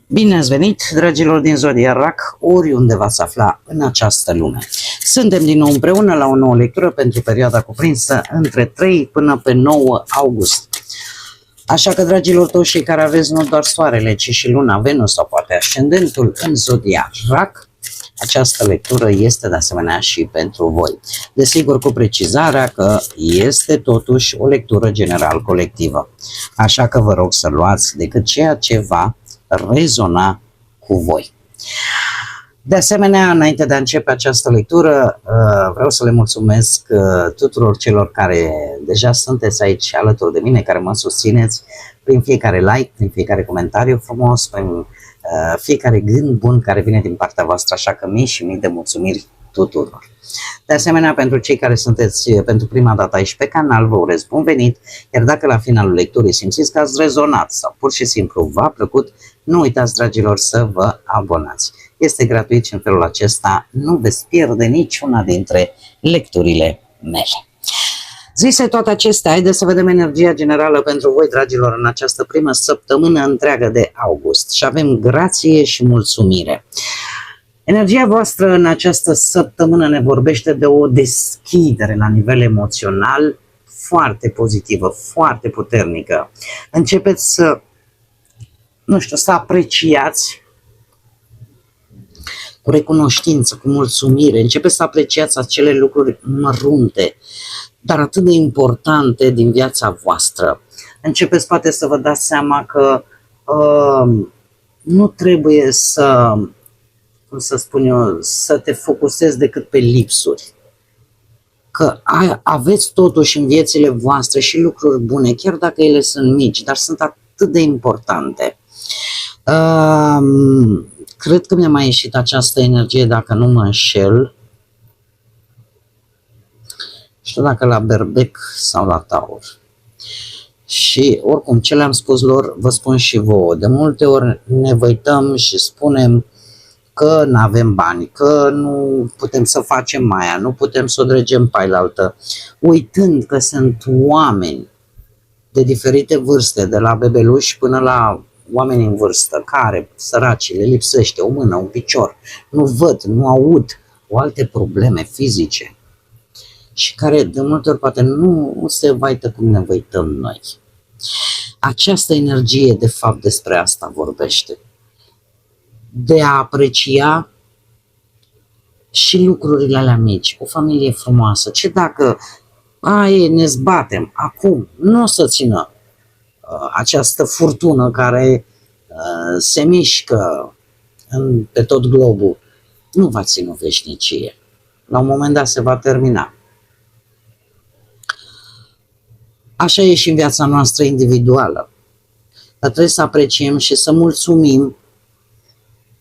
Bine ați venit, dragilor din Zodia RAC, oriunde v-ați afla în această lume. Suntem din nou împreună la o nouă lectură pentru perioada cuprinsă între 3 până pe 9 august. Așa că, dragilor, toți cei care aveți nu doar soarele, ci și luna, Venus sau poate ascendentul în Zodia RAC, această lectură este de asemenea și pentru voi. Desigur, cu precizarea că este totuși o lectură general colectivă. Așa că vă rog să luați decât ceea ce va rezona cu voi. De asemenea, înainte de a începe această lectură, vreau să le mulțumesc tuturor celor care deja sunteți aici alături de mine, care mă susțineți prin fiecare like, prin fiecare comentariu frumos, prin fiecare gând bun care vine din partea voastră, așa că mii și mii de mulțumiri tuturor. De asemenea, pentru cei care sunteți pentru prima dată aici pe canal, vă urez bun venit, iar dacă la finalul lecturii simțiți că ați rezonat sau pur și simplu v-a plăcut, nu uitați, dragilor, să vă abonați. Este gratuit și în felul acesta nu veți pierde niciuna dintre lecturile mele. Zise toate acestea, haideți să vedem energia generală pentru voi, dragilor, în această primă săptămână întreagă de august. Și avem grație și mulțumire. Energia voastră în această săptămână ne vorbește de o deschidere la nivel emoțional foarte pozitivă, foarte puternică. Începeți să, să apreciați cu recunoștință, cu mulțumire, începeți să apreciați acele lucruri mărunte, dar atât de importante din viața voastră. Începeți poate să vă dați seama că nu trebuie să, să te focusezi decât pe lipsuri. Că aveți totuși în viețile voastre și lucruri bune, chiar dacă ele sunt mici, dar sunt atât de importante. Cred că mi-a mai ieșit această energie, dacă nu mă înșel. Știu dacă la Berbec sau la Taur. Și oricum, ce le-am spus lor, vă spun și vouă. De multe ori ne văităm și spunem că nu avem bani, că nu putem să facem aia, nu putem să o dregem pe ailaltă, uitând că sunt oameni de diferite vârste, de la bebeluși până la oameni în vârstă, care, săraci, le lipsește o mână, un picior, nu văd, nu aud, o alte probleme fizice și care de multe ori poate nu se vaită cum ne văităm noi. Această energie, de fapt, despre asta vorbește. De a aprecia și lucrurile alea mici, o familie frumoasă. Ce dacă ne zbatem acum, nu o să țină această furtună care se mișcă pe tot globul, nu va ține o veșnicie. La un moment dat se va termina. Așa e și în viața noastră individuală. Dar trebuie să apreciem și să mulțumim,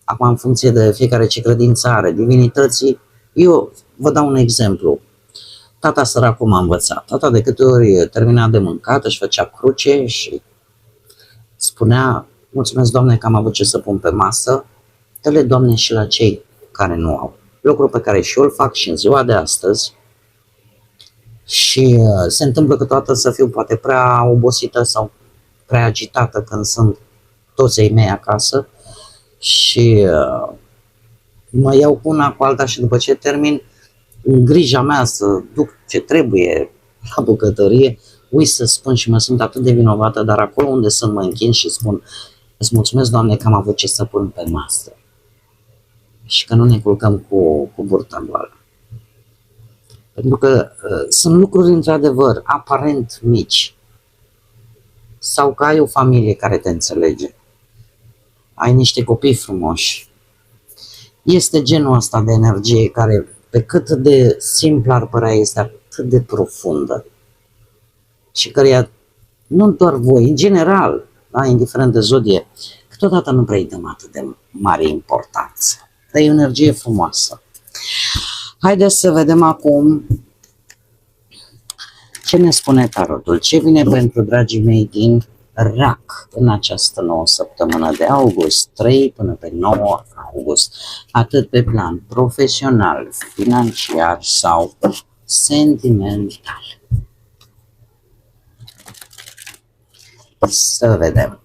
acum în funcție de fiecare ce credință are, divinității. Eu vă dau un exemplu. Tata săracul m-a învățat. Tata de câte ori termina de mâncat, își făcea cruce și spunea: mulțumesc, Doamne, că am avut ce să pun pe masă, dă-le, Doamne, și la cei care nu au. Lucru pe care și eu îl fac și în ziua de astăzi. Și se întâmplă câteodată să fiu poate prea obosită sau prea agitată când sunt toți ei mei acasă și mă iau cu una cu alta și după ce termin, în grija mea să duc ce trebuie la bucătărie, uit să spun și mă sunt atât de vinovată, dar acolo unde sunt mă închin și spun: îți mulțumesc, Doamne, că am avut ce să pun pe masă și că nu ne culcăm cu burta goală. Pentru că sunt lucruri într-adevăr aparent mici. Sau că ai o familie care te înțelege, ai niște copii frumoși. Este genul ăsta de energie care, pe cât de simplă ar părea, este atât de profundă și căreia nu doar voi, în general, indiferent de zodie, câteodată nu prea îi dăm atât de mare importanță. Dar e o energie frumoasă. Haideți să vedem acum ce ne spune tarotul, ce vine pentru dragii mei din RAC în această nouă săptămână de august, 3 până pe 9 august, atât pe plan profesional, financiar sau sentimental. Să vedem.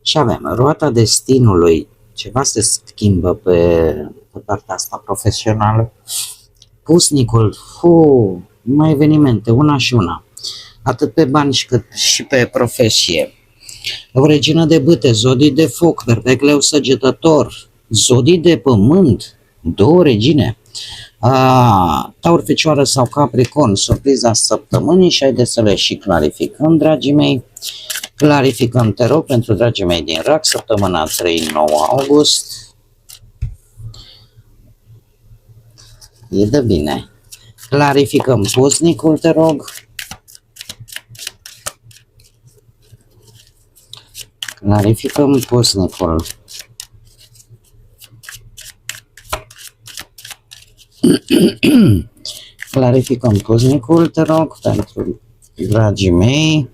Și avem roata destinului, ceva se schimbă pe partea asta profesională. Pusnicul, mai evenimente, una și una, atât pe bani cât și pe profesie. O regină de bâte, zodii de foc, berbec leu săgetător, zodii de pământ, două regine, Taur, Fecioară sau Capricorn, surpriza săptămânii și haideți să le și clarificăm, dragii mei. Clarificăm, te rog, pentru dragii mei din RAC, săptămâna 3-9 august. E de bine. Clarificăm pusnicul, te rog. Clarificăm pusnicul. Clarificăm pusnicul, te rog, pentru dragii mei.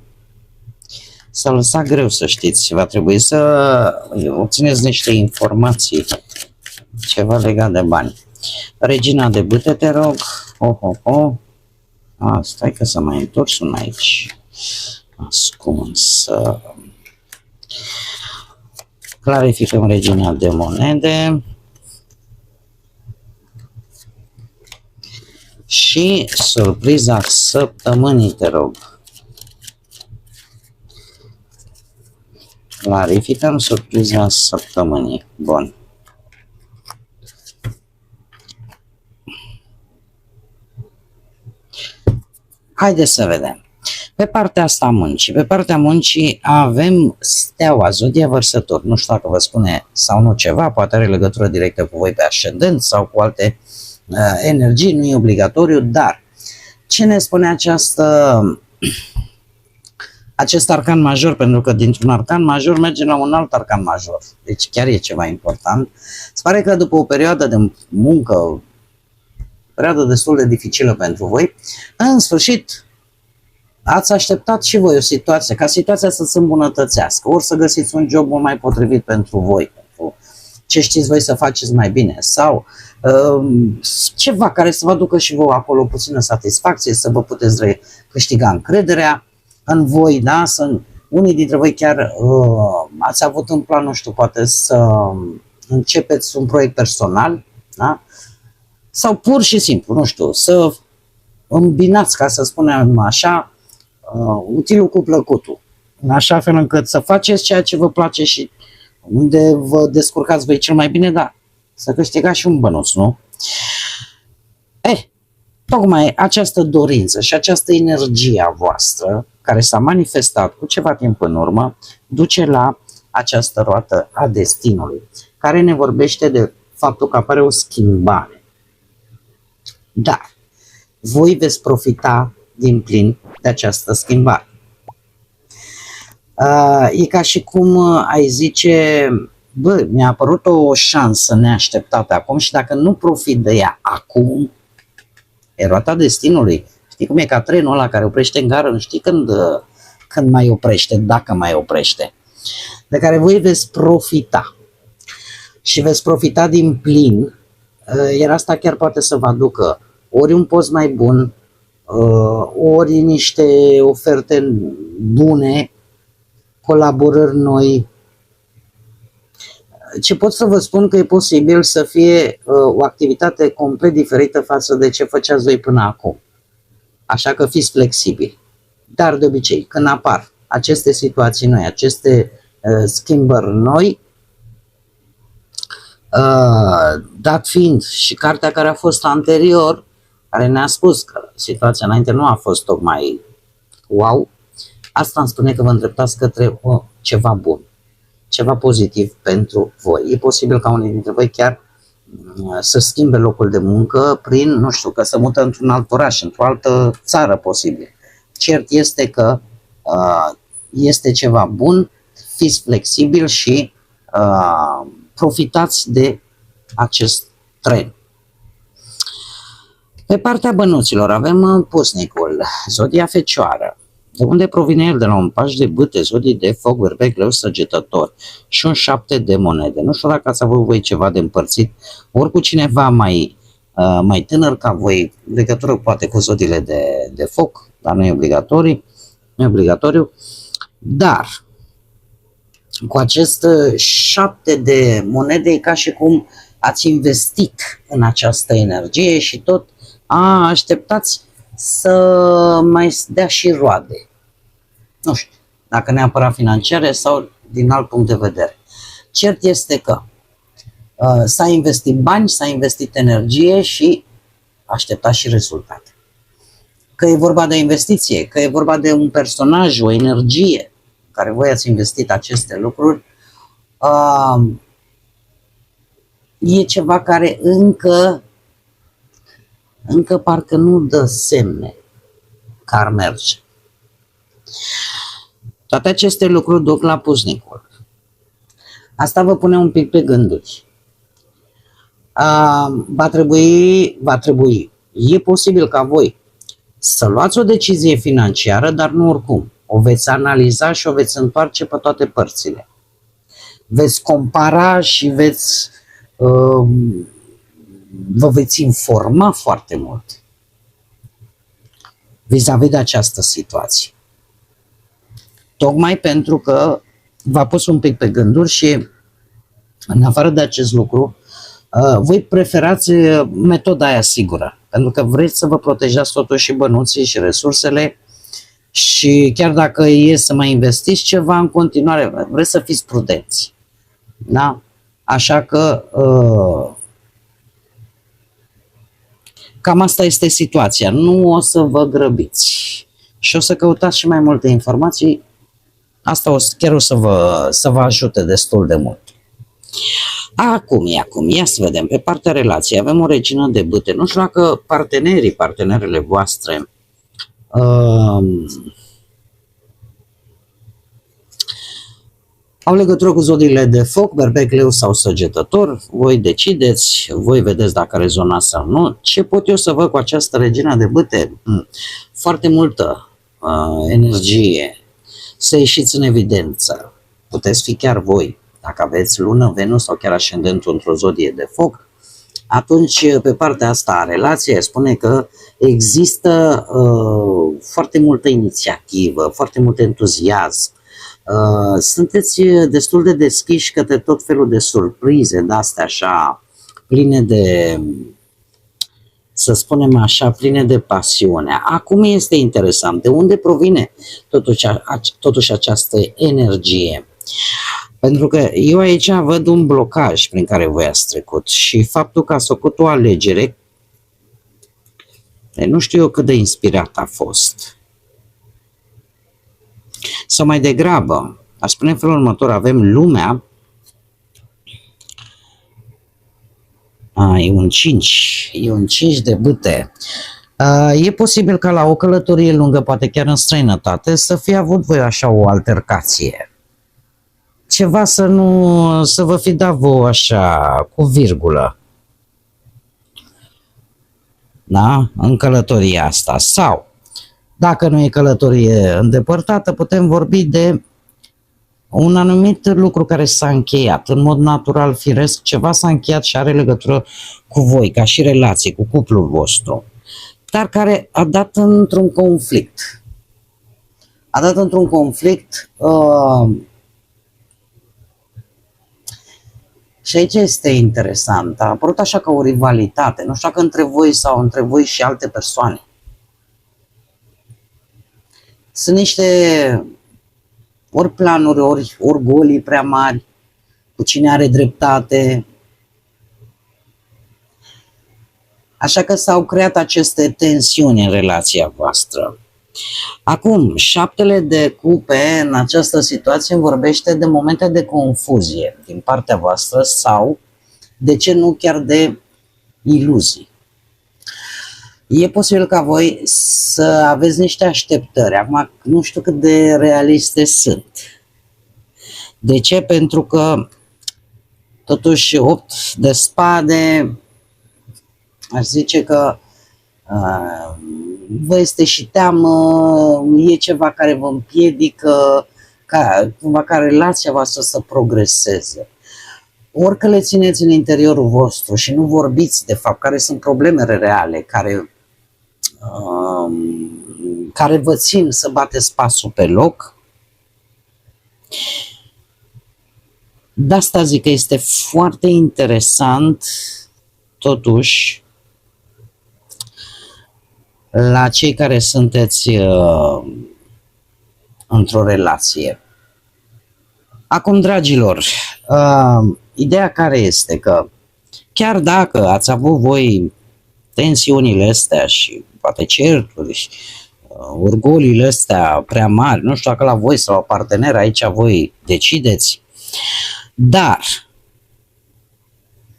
S-a lăsat greu, să știți, va trebui să obțineți niște informații, ceva legat de bani. Regina de bâte, te rog. Stai că s-a mai întors un aici. Ascuns. Clarificăm regina de monede. Și surpriza săptămânii, te rog. Clarificăm surpriza săptămânii. Bun. Haideți să vedem. Pe partea asta a muncii. Pe partea muncii avem steaua, zodia Vărsător. Nu știu dacă vă spune sau nu ceva, poate are legătură directă cu voi pe ascendent sau cu alte energii, nu e obligatoriu, dar ce ne spune acest arcan major, pentru că dintr-un arcan major merge la un alt arcan major, deci chiar e ceva important. Se pare că după o perioadă de muncă, perioadă destul de dificilă pentru voi, în sfârșit ați așteptat și voi o situație, ca situația să se îmbunătățească, ori să găsiți un job mult mai potrivit pentru voi, pentru ce știți voi să faceți mai bine, sau ceva care să vă aducă și vouă acolo puțină satisfacție, să vă puteți câștiga încrederea în voi, da? Unii dintre voi chiar ați avut în plan, nu știu, poate să începeți un proiect personal, da? Sau pur și simplu, nu știu, să îmbinați, ca să spunem așa, utilul cu plăcutul, în așa fel încât să faceți ceea ce vă place și unde vă descurcați voi cel mai bine, dar să câștigați și un bănuț, nu? Tocmai această dorință și această energie a voastră, care s-a manifestat cu ceva timp în urmă, duce la această roată a destinului, care ne vorbește de faptul că apare o schimbare. Dar voi veți profita din plin de această schimbare. E ca și cum ai zice, mi-a apărut o șansă neașteptată acum și dacă nu profit de ea acum, e roata destinului. Știi cum e ca trenul ăla care oprește în gară, nu știi când mai oprește, dacă mai oprește, de care voi veți profita și veți profita din plin, iar asta chiar poate să vă aducă ori un post mai bun, ori niște oferte bune, colaborări noi. Ce pot să vă spun că e posibil să fie o activitate complet diferită față de ce făceați voi până acum. Așa că fiți flexibili. Dar de obicei, când apar aceste situații noi, aceste schimbări noi, dat fiind și cartea care a fost anterior, care ne-a spus că situația înainte nu a fost tocmai wow, asta îmi spune că vă îndreptați către ceva bun, ceva pozitiv pentru voi. E posibil ca unii dintre voi chiar să schimbe locul de muncă prin, nu știu, că se mută într-un alt oraș, într-o altă țară posibil. Cert este că este ceva bun, fiți flexibili și profitați de acest tren. Pe partea bănuților avem pusnicul, zodia Fecioară. De unde provine el? De la un paș de bâte, zodii de foc, berbec, leu săgetător și un 7 de monede. Nu știu dacă ați avut voi ceva de împărțit, ori cu cineva mai mai tânăr ca voi, legătură poate cu zodiile de foc, dar nu e obligatoriu, dar cu acest 7 de monede e ca și cum ați investit în această energie și tot așteptați să mai dea și roade. Nu știu, dacă neapărat financiare sau din alt punct de vedere. Cert este că s-a investit bani, s-a investit energie și așteptați și rezultate. Că e vorba de investiție, că e vorba de un personaj, o energie care voi ați investit aceste lucruri, e ceva care încă parcă nu dă semne că ar merge. Toate aceste lucruri duc la pusnicul. Asta vă pune un pic pe gânduri. Va trebui, e posibil ca voi să luați o decizie financiară, dar nu oricum. O veți analiza și o veți întoarce pe toate părțile. Veți compara și vă veți informa foarte mult vis-a-vis de această situație. Tocmai pentru că v-a pus un pic pe gânduri și în afară de acest lucru, voi preferați metoda aia sigură, pentru că vreți să vă protejați totuși și bănuții și resursele și chiar dacă e să mai investiți ceva în continuare, vreți să fiți prudenți. Da? Așa că cam asta este situația. Nu o să vă grăbiți și o să căutați și mai multe informații. Asta chiar o să vă ajute destul de mult. Acum, ia să vedem. Pe partea relației avem o regină de bâte. Nu știu dacă partenerele voastre au legătură cu zodiile de foc, berbec, leu sau săgetător. Voi decideți, voi vedeți dacă rezonați sau nu. Ce pot eu să văd cu această regină de bâte? Foarte multă energie. Să ieșiți în evidență. Puteți fi chiar voi. Dacă aveți lună, Venus sau chiar ascendentul într-o zodie de foc, atunci pe partea asta a relației spune că există foarte multă inițiativă, foarte mult entuziasm. Sunteți destul de deschiși către tot felul de surprize, de-astea așa, pline de, să spunem așa, pline de pasiune. Acum este interesant, de unde provine totuși această energie? Pentru că eu aici văd un blocaj prin care voi ați trecut și faptul că ați făcut o alegere, nu știu eu cât de inspirat a fost. Sau mai degrabă, aș spune în felul următor, avem lumea, e un 5 de bâte. E posibil ca la o călătorie lungă, poate chiar în străinătate, să fie avut voi așa o altercație. Ceva să vă fi dat voi așa, cu virgulă. Da? În călătoria asta. Sau, dacă nu e călătorie îndepărtată, putem vorbi de un anumit lucru care s-a încheiat. În mod natural, firesc, ceva s-a încheiat și are legătură cu voi, ca și relație, cu cuplul vostru. Dar care a dat într-un conflict. A dat într-un conflict. Și aici este interesant, a apărut așa ca o rivalitate, nu știu dacă între voi sau între voi și alte persoane. Sunt niște ori planuri, ori orgolii prea mari, cu cine are dreptate. Așa că s-au creat aceste tensiuni în relația voastră. Acum, 7 de cupe în această situație vorbește de momente de confuzie din partea voastră sau, de ce nu, chiar de iluzii. E posibil ca voi să aveți niște așteptări. Acum, nu știu cât de realiste sunt. De ce? Pentru că, totuși, 8 de spade, aș zice că vă este și teamă, e ceva care vă împiedică ca relația voastră să progreseze. orică le țineți în interiorul vostru și nu vorbiți de fapt care sunt problemele reale care vă țin să bateți pasul pe loc, de asta zic că este foarte interesant totuși la cei care sunteți într-o relație. Acum, dragilor, ideea care este că chiar dacă ați avut voi tensiunile astea și poate certuri și urgolile astea prea mari, nu știu dacă la voi sau la partener, aici voi decideți, dar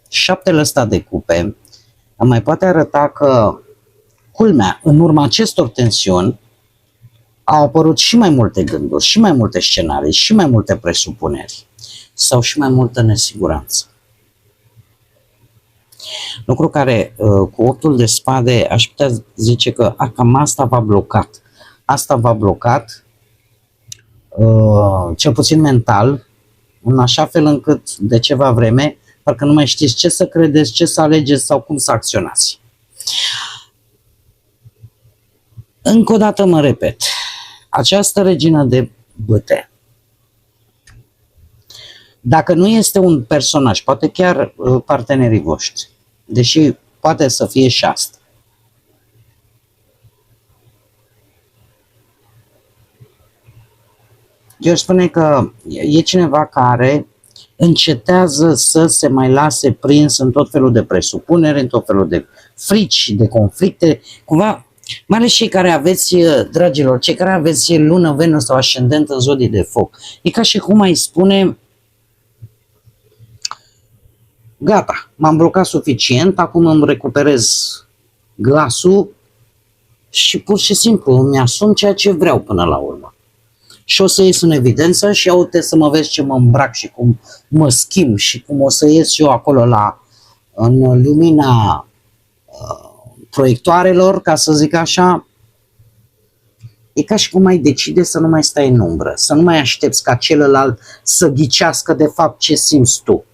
șaptele ăsta de cupe mai poate arăta că, culmea, în urma acestor tensiuni au apărut și mai multe gânduri, și mai multe scenarii, și mai multe presupuneri sau și mai multă nesiguranță. Lucru care, cu 8-ul de spade, aș putea zice că cam asta v-a blocat. Asta v-a blocat, cel puțin mental, în așa fel încât de ceva vreme, parcă nu mai știți ce să credeți, ce să alegeți sau cum să acționați. Încă o dată mă repet, această regină de bâte, dacă nu este un personaj, poate chiar partenerii voștri, deși poate să fie și asta, eu spune că e cineva care încetează să se mai lase prins în tot felul de presupuneri, în tot felul de frici, de conflicte, cumva, mai ales cei care aveți, dragilor, cei care aveți lună, Venus sau ascendent în zodii de foc. E ca și cum ai spune, gata, m-am blocat suficient, acum îmi recuperez glasul și pur și simplu îmi asum ceea ce vreau până la urmă. Și o să ies în evidență și uite să mă vezi ce mă îmbrac și cum mă schimb și cum o să ies eu acolo în lumina proiectoarelor, ca să zic așa. E ca și cum ai decide să nu mai stai în umbră, să nu mai aștepți ca celălalt să ghicească de fapt ce simți tu.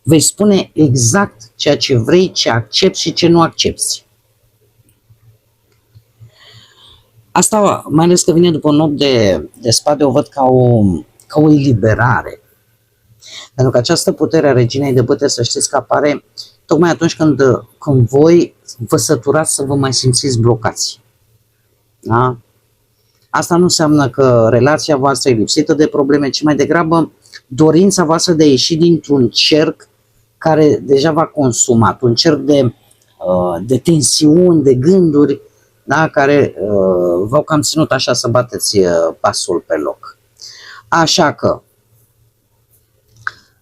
Vei spune exact ceea ce vrei, ce accepti și ce nu accepti. Asta, mai ales că vine după un 8 de spade, o văd ca o eliberare. Pentru că această putere a reginei de bâte, să știți că apare tocmai atunci când voi vă săturați să vă mai simțiți blocați. Da? Asta nu înseamnă că relația voastră e lipsită de probleme, ci mai degrabă dorința voastră de a ieși dintr-un cerc care deja v-a consumat, un cerc de tensiuni, de gânduri, da, care v-au cam ținut așa să bateți pasul pe loc. Așa că,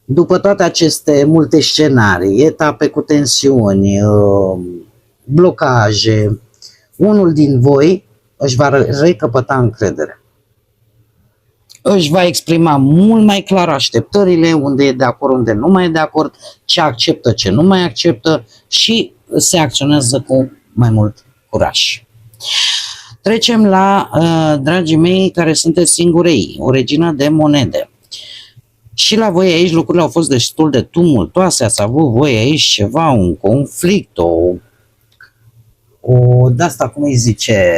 după toate aceste multe scenarii, etape cu tensiuni, blocaje, unul din voi își va recăpăta încredere. Își va exprima mult mai clar așteptările, unde e de acord, unde nu mai e de acord, ce acceptă, ce nu mai acceptă și se acționează cu mai mult curaj. Trecem la, dragii mei, care sunteți singurei, o regină de monede. Și la voi aici lucrurile au fost destul de tumultoase, ați avut voi aici ceva, un conflict, de asta, cum îi zice,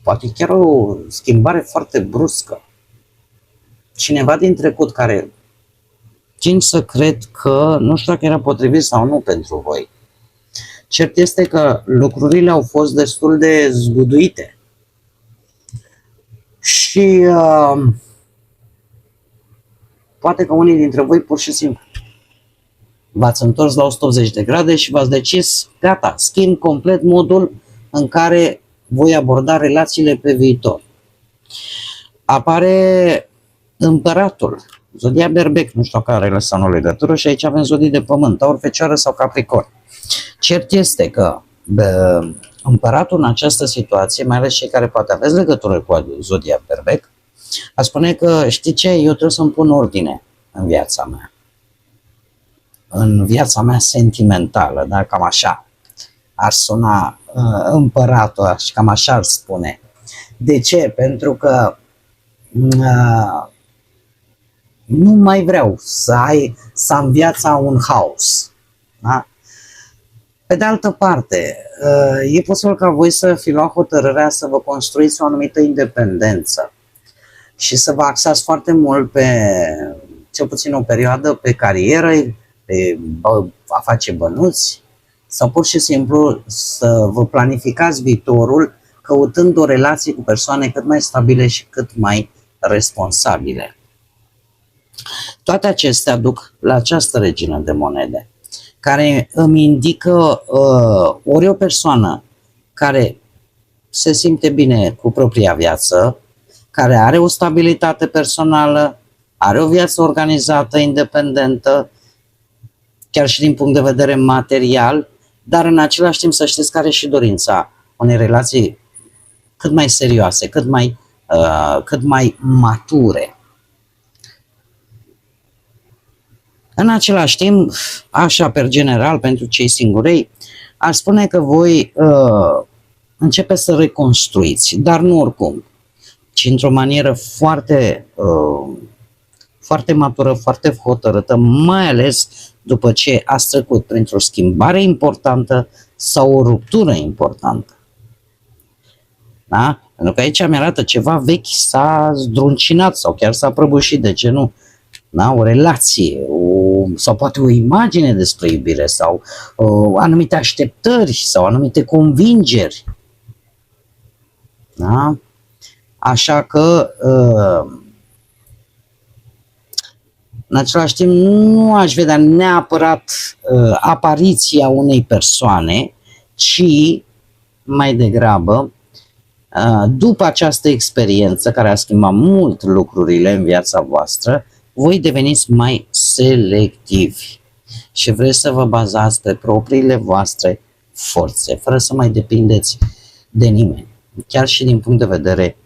poate chiar o schimbare foarte bruscă. Cineva din trecut care tind să cred că nu știu dacă era potrivit sau nu pentru voi. Cert este că lucrurile au fost destul de zguduite. Și poate că unii dintre voi pur și simplu v-ați întors la 180 de grade și v-ați decis, gata, schimb complet modul în care voi aborda relațiile pe viitor. Apare împăratul, zodia Berbec, nu știu care are sau nu legătură, și aici avem zodii de pământ, Taur, Fecioară sau Capricorn. Cert este că împăratul în această situație, mai ales cei care poate aveți legătură cu zodia Berbec, a spune că, știi ce, eu trebuie să-mi pun ordine în viața mea. În viața mea sentimentală, da? Cam așa ar suna împăratul, cam așa ar spune. De ce? Pentru că nu mai vreau să am viața un haos. Da? Pe de altă parte, e posibil ca voi să fi luat hotărârea să vă construiți o anumită independență și să vă axați foarte mult pe, cel puțin o perioadă, pe carieră, pe a face bănuți sau pur și simplu să vă planificați viitorul căutând o relație cu persoane cât mai stabile și cât mai responsabile. Toate acestea duc la această regină de monede, care îmi indică ori o persoană care se simte bine cu propria viață, care are o stabilitate personală, are o viață organizată, independentă, chiar și din punct de vedere material, dar în același timp să știți că are și dorința unei relații cât mai serioase, cât mai mature. În același timp, așa per general, pentru cei singurei, aș spune că voi începeți să reconstruiți, dar nu oricum, ci într-o manieră foarte, foarte matură, foarte hotărâtă, mai ales după ce ați trecut printr-o schimbare importantă sau o ruptură importantă. Da? Pentru că aici mi-arată ceva vechi s-a zdruncinat sau chiar s-a prăbușit, de ce nu? Da? O relație, sau poate o imagine despre iubire sau anumite așteptări sau anumite convingeri. Da? Așa că în același timp nu aș vedea neapărat apariția unei persoane, ci mai degrabă după această experiență care a schimbat mult lucrurile în viața voastră, voi deveniți mai selectivi și vreți să vă bazați pe propriile voastre forțe, fără să mai depindeți de nimeni, chiar și din punct de vedere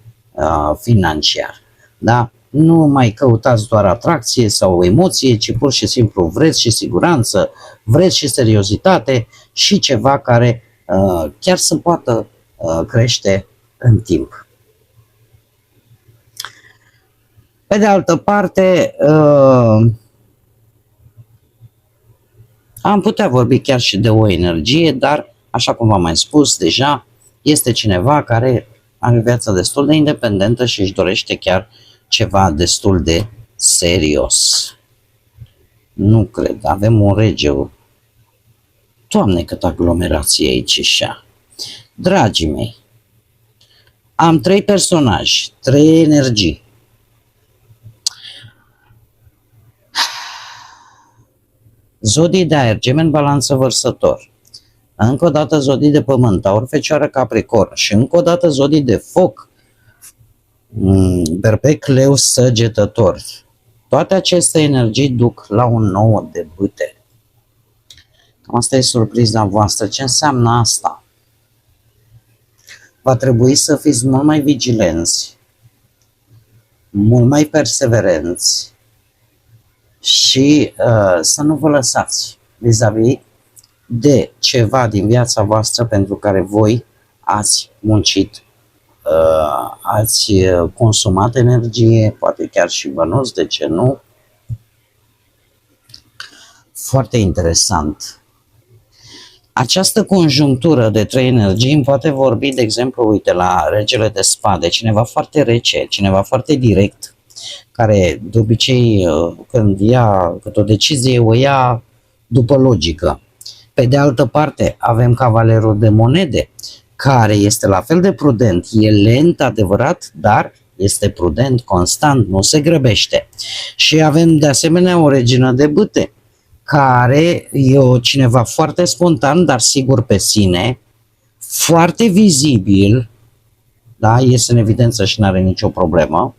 financiar. Da? Nu mai căutați doar atracție sau emoție, ci pur și simplu vreți și siguranță, vreți și seriozitate și ceva care chiar să poată crește în timp. Pe de altă parte, am putea vorbi chiar și de o energie, dar, așa cum v-am mai spus deja, este cineva care are viața destul de independentă și își dorește chiar ceva destul de serios. Nu cred, avem un rege. Doamne, cât aglomerație aici și așa. Dragii mei, am 3 personaje, 3 energii. Zodii de aer, Gemeni, Balanță, Vărsător. Încă o dată zodii de pământ, Taur, Fecioară, Capricorn. Și încă o dată zodii de foc, Berbec, Leu, Săgetător. Toate aceste energii duc la un 9 de bâte. Asta e surpriza voastră. Ce înseamnă asta? Va trebui să fiți mult mai vigilenți, mult mai perseverenți și să nu vă lăsați vis-a-vis de ceva din viața voastră pentru care voi ați muncit, ați consumat energie, poate chiar și bănuți, de ce nu? Foarte interesant. Această conjunctură de 3 energii îmi poate vorbi, de exemplu, uite, la Regele de Spade, cineva foarte rece, cineva foarte direct, care de obicei când o decizie o ia după logică. Pe de altă parte avem Cavalerul de Monede, care este la fel de prudent, e lent, adevărat, dar este prudent, constant, nu se grăbește. Și avem de asemenea o Regină de Bâte, care e cineva foarte spontan, dar sigur pe sine, foarte vizibil, da, iese în evidență și nu are nicio problemă.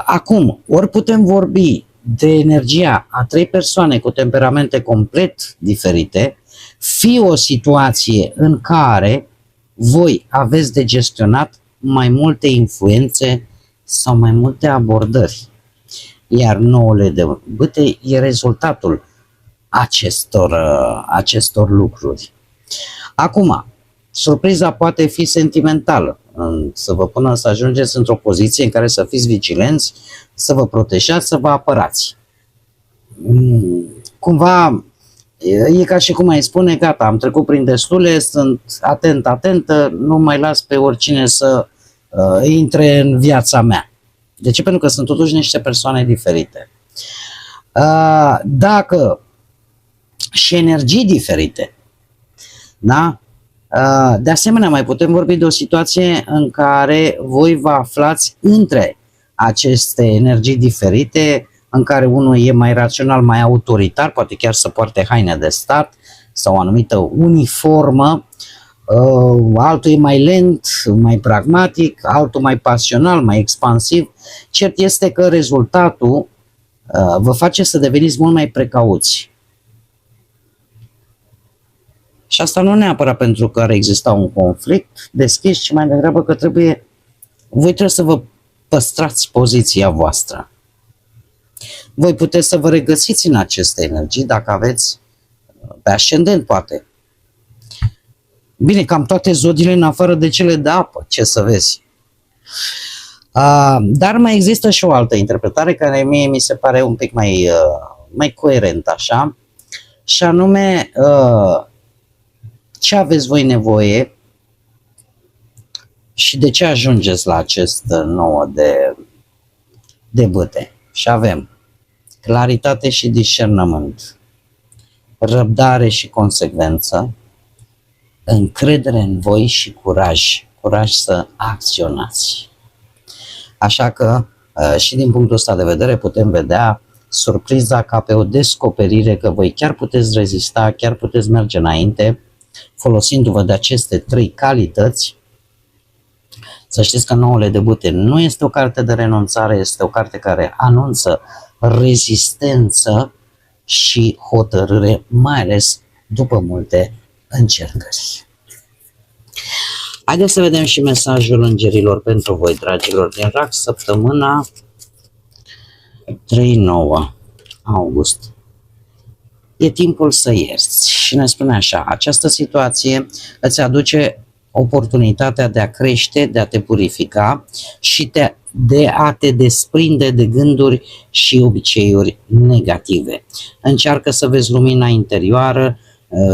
Acum, ori putem vorbi de energia a 3 persoane cu temperamente complet diferite, fie o situație în care voi aveți de gestionat mai multe influențe sau mai multe abordări. Iar 9 de bâte e rezultatul acestor lucruri. Acum, surpriza poate fi sentimentală. să vă pună să ajungeți într-o poziție în care să fiți vigilenți, să vă protejați, să vă apărați. Cumva e ca și cum ai spune, gata, am trecut prin destule, sunt atentă, nu mai las pe oricine să intre în viața mea. De ce? Pentru că sunt totuși niște persoane diferite. Dacă și energii diferite, da? De asemenea, mai putem vorbi de o situație în care voi vă aflați între aceste energii diferite, în care unul e mai rațional, mai autoritar, poate chiar să poarte haine de stat sau o anumită uniformă, altul e mai lent, mai pragmatic, altul mai pasional, mai expansiv. Cert este că rezultatul vă face să deveniți mult mai precauți. Și asta nu neapărat pentru că ar exista un conflict deschis, ci mai degrabă că voi trebuie să vă păstrați poziția voastră. Voi puteți să vă regăsiți în aceste energii dacă aveți pe ascendent, poate. Bine, cam toate zodiile în afară de cele de apă, ce să vezi. Dar mai există și o altă interpretare care mie mi se pare un pic mai coerentă, așa, și anume ce aveți voi nevoie și de ce ajungeți la acest 9 de bâte. Și avem claritate și discernământ, răbdare și consecvență, încredere în voi și curaj să acționați. Așa că și din punctul ăsta de vedere putem vedea surpriza ca pe o descoperire că voi chiar puteți rezista, chiar puteți merge înainte, folosindu-vă de aceste 3 calități. Să știți că 9 de bâte nu este o carte de renunțare, este o carte care anunță rezistență și hotărâre, mai ales după multe încercări. Haideți să vedem și mesajul îngerilor pentru voi, dragilor din RAC, săptămâna 3-9 august. E timpul să ierți și ne spune așa: această situație îți aduce oportunitatea de a crește, de a te purifica și de a te desprinde de gânduri și obiceiuri negative. Încearcă să vezi lumina interioară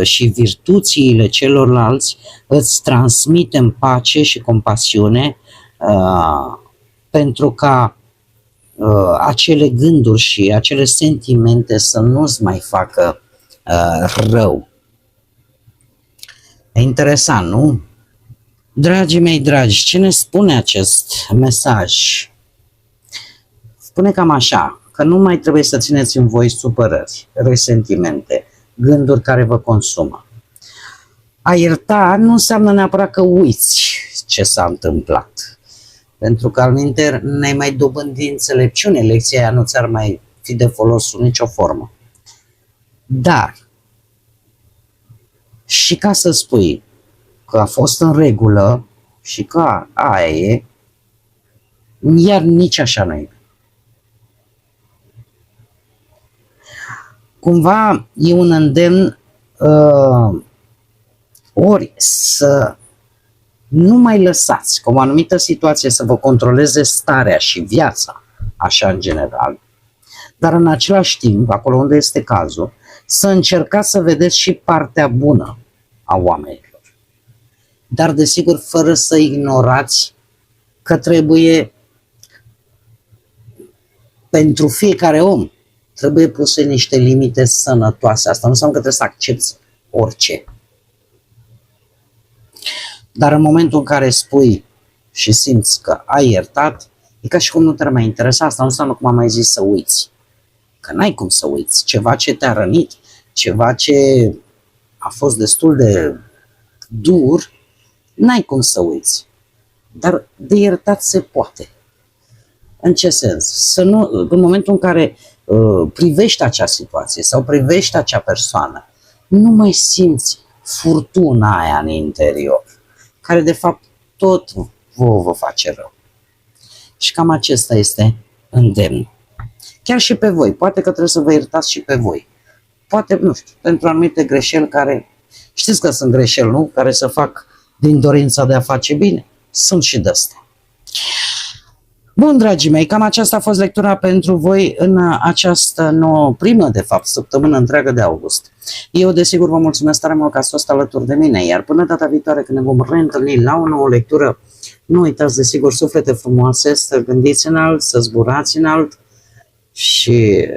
și virtuțile celorlalți, îți transmitem pace și compasiune pentru ca acele gânduri și acele sentimente să nu-ți mai facă rău. E interesant, nu? Dragii mei dragi, ce ne spune acest mesaj? Spune cam așa, că nu mai trebuie să țineți în voi supărări, resentimente, gânduri care vă consumă. A ierta nu înseamnă neapărat că uiți ce s-a întâmplat. Pentru că alminteri n-ai mai dobândi înțelepciune, lecția aia nu ți-ar mai fi de folos sub nicio formă. Dar, și ca să spui că a fost în regulă și că aia e, iar nici așa nu e. Cumva e un îndemn ori să nu mai lăsați ca o anumită situație să vă controleze starea și viața, așa în general, dar în același timp, acolo unde este cazul, să încercați să vedeți și partea bună a oamenilor. Dar, desigur, fără să ignorați că trebuie, pentru fiecare om, trebuie puse niște limite sănătoase. Asta nu înseamnă că trebuie să accepti orice. Dar în momentul în care spui și simți că ai iertat, e ca și cum nu te mai interesa. Asta nu înseamnă, cum am mai zis, să uiți. Că n-ai cum să uiți. Ceva ce te-a rănit, ceva ce a fost destul de dur, n-ai cum să uiți. Dar de iertat se poate. În ce sens? Să nu, în momentul în care privești acea situație sau privești acea persoană, nu mai simți furtuna aia în interior, care de fapt tot vă face rău. Și cam acesta este îndemn. Chiar și pe voi. Poate că trebuie să vă iertați și pe voi. Poate, nu știu, pentru anumite greșeli care, știți că sunt greșeli, nu? Care se fac din dorința de a face bine. sunt și de-astea. Bun, dragii mei, cam aceasta a fost lectura pentru voi în această nouă, primă, de fapt, săptămână întreagă de august. Eu, desigur, vă mulțumesc tare mult că ați fost alături de mine, iar până data viitoare când ne vom reîntâlni la o nouă lectură, nu uitați, desigur, suflete frumoase, să gândiți înalt, să zburați înalt și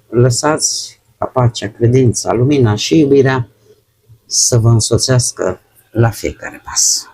lăsați ca pacea, credința, lumina și iubirea să vă însoțească la fiecare pas.